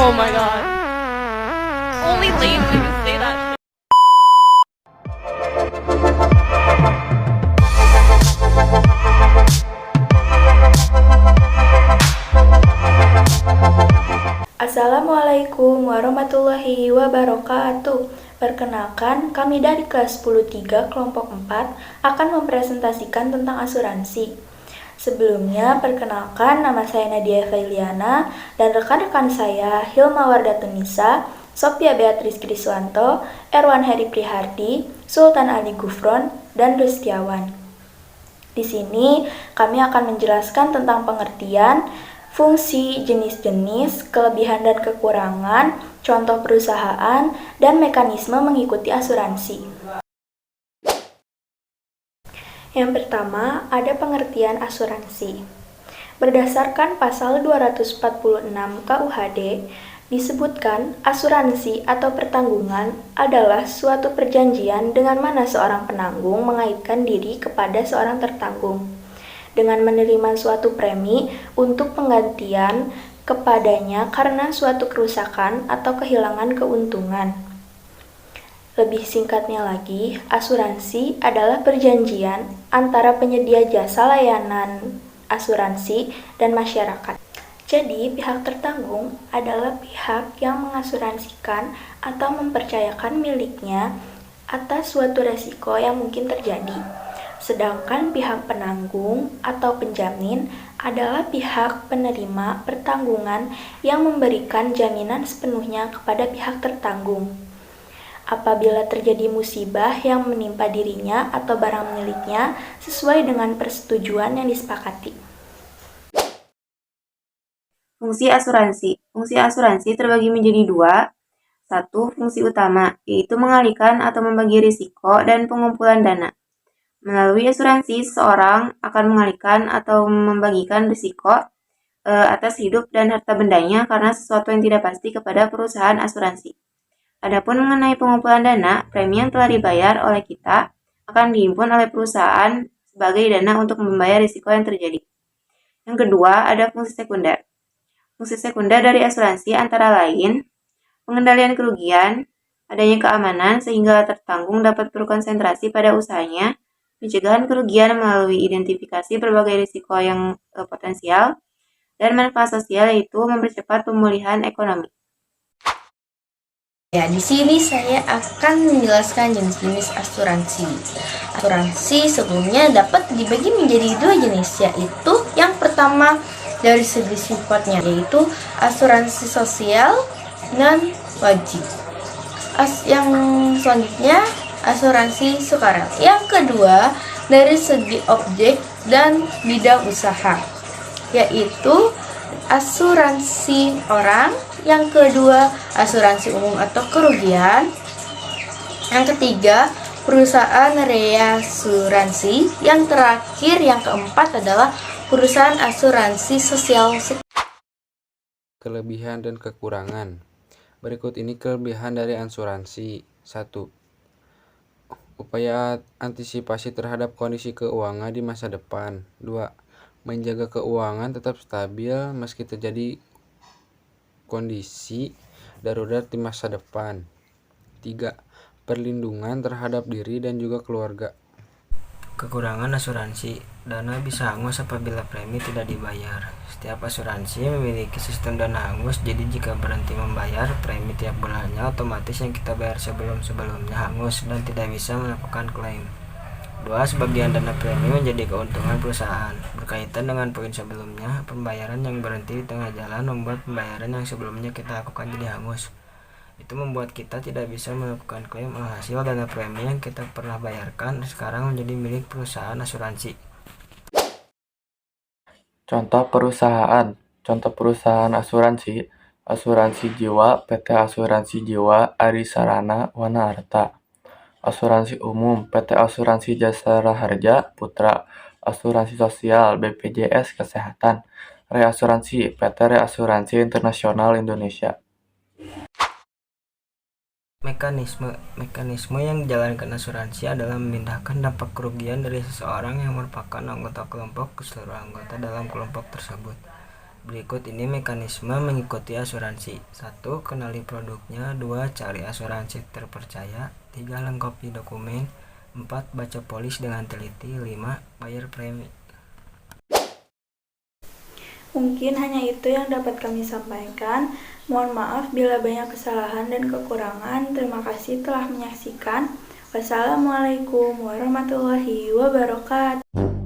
Oh my god. Only lame niggas say that shit. Assalamualaikum warahmatullahi wabarakatuh. Perkenalkan, kami dari kelas 10-3 kelompok 4 akan mempresentasikan tentang asuransi. Sebelumnya, perkenalkan nama saya Nadia Failiana dan rekan-rekan saya Hilma Wardatunisa, Sophia Beatrice Kriswanto, Erwan Heri Prihardi, Sultan Ali Gufron, dan Rustiawan. Di sini kami akan menjelaskan tentang pengertian, fungsi, jenis-jenis, kelebihan dan kekurangan, contoh perusahaan, dan mekanisme mengikuti asuransi. Yang pertama, ada pengertian asuransi. Berdasarkan pasal 246 KUHD, disebutkan asuransi atau pertanggungan adalah suatu perjanjian dengan mana seorang penanggung mengaitkan diri kepada seorang tertanggung dengan menerima suatu premi untuk penggantian kepadanya karena suatu kerusakan atau kehilangan keuntungan. Lebih singkatnya lagi, asuransi adalah perjanjian antara penyedia jasa layanan asuransi dan masyarakat. Jadi, pihak tertanggung adalah pihak yang mengasuransikan atau mempercayakan miliknya atas suatu resiko yang mungkin terjadi. Sedangkan pihak penanggung atau penjamin adalah pihak penerima pertanggungan yang memberikan jaminan sepenuhnya kepada pihak tertanggung. Apabila terjadi musibah yang menimpa dirinya atau barang miliknya sesuai dengan persetujuan yang disepakati. Fungsi asuransi. Fungsi asuransi terbagi menjadi dua. Satu, fungsi utama, yaitu mengalihkan atau membagi risiko dan pengumpulan dana. Melalui asuransi, seseorang akan mengalihkan atau membagikan risiko atas hidup dan harta bendanya karena sesuatu yang tidak pasti kepada perusahaan asuransi. Adapun mengenai pengumpulan dana, premi yang telah dibayar oleh kita akan dihimpun oleh perusahaan sebagai dana untuk membayar risiko yang terjadi. Yang kedua, ada fungsi sekunder. Fungsi sekunder dari asuransi antara lain pengendalian kerugian, adanya keamanan sehingga tertanggung dapat berkonsentrasi pada usahanya, pencegahan kerugian melalui identifikasi berbagai risiko yang potensial, dan manfaat sosial yaitu mempercepat pemulihan ekonomi. Ya, di sini saya akan menjelaskan jenis-jenis asuransi. Asuransi sebelumnya dapat dibagi menjadi dua jenis, yaitu yang pertama dari segi sifatnya, yaitu asuransi sosial dan wajib. Yang selanjutnya asuransi sukarela. Yang kedua dari segi objek dan bidang usaha, yaitu asuransi orang. Yang kedua, asuransi umum atau kerugian. Yang ketiga, perusahaan reasuransi. Yang terakhir, yang keempat adalah perusahaan asuransi sosial. Kelebihan dan kekurangan. Berikut ini kelebihan dari asuransi. 1. Upaya antisipasi terhadap kondisi keuangan di masa depan. 2. Menjaga keuangan tetap stabil meski terjadi kondisi darurat di masa depan. 3. Perlindungan terhadap diri dan juga keluarga. Kekurangan asuransi. Dana bisa hangus apabila premi tidak dibayar. Setiap asuransi memiliki sistem dana hangus, jadi jika berhenti membayar premi tiap bulannya, otomatis yang kita bayar sebelumnya hangus dan tidak bisa melakukan klaim. 2. Sebagian dana premi menjadi keuntungan perusahaan. Berkaitan dengan poin sebelumnya, pembayaran yang berhenti di tengah jalan membuat pembayaran yang sebelumnya kita lakukan jadi hangus. Itu membuat kita tidak bisa melakukan klaim hasil dana premi yang kita pernah bayarkan sekarang menjadi milik perusahaan asuransi. Contoh perusahaan. Contoh perusahaan asuransi. Asuransi Jiwa, PT Asuransi Jiwa Ari Sarana Wana Arta. Asuransi umum, PT Asuransi Jasara Harja Putra. Asuransi sosial, BPJS Kesehatan. Reasuransi, PT Reasuransi Internasional Indonesia. Mekanisme yang dijalankan asuransi adalah memindahkan dampak kerugian dari seseorang yang merupakan anggota kelompok ke seluruh anggota dalam kelompok tersebut. Berikut ini mekanisme mengikuti asuransi. 1. Kenali produknya. 2. Cari asuransi terpercaya. 3. Lengkapi dokumen. 4. Baca polis dengan teliti. 5. Bayar premi. Mungkin hanya itu yang dapat kami sampaikan. Mohon maaf bila banyak kesalahan dan kekurangan. Terima kasih telah menyaksikan. Wassalamualaikum warahmatullahi wabarakatuh.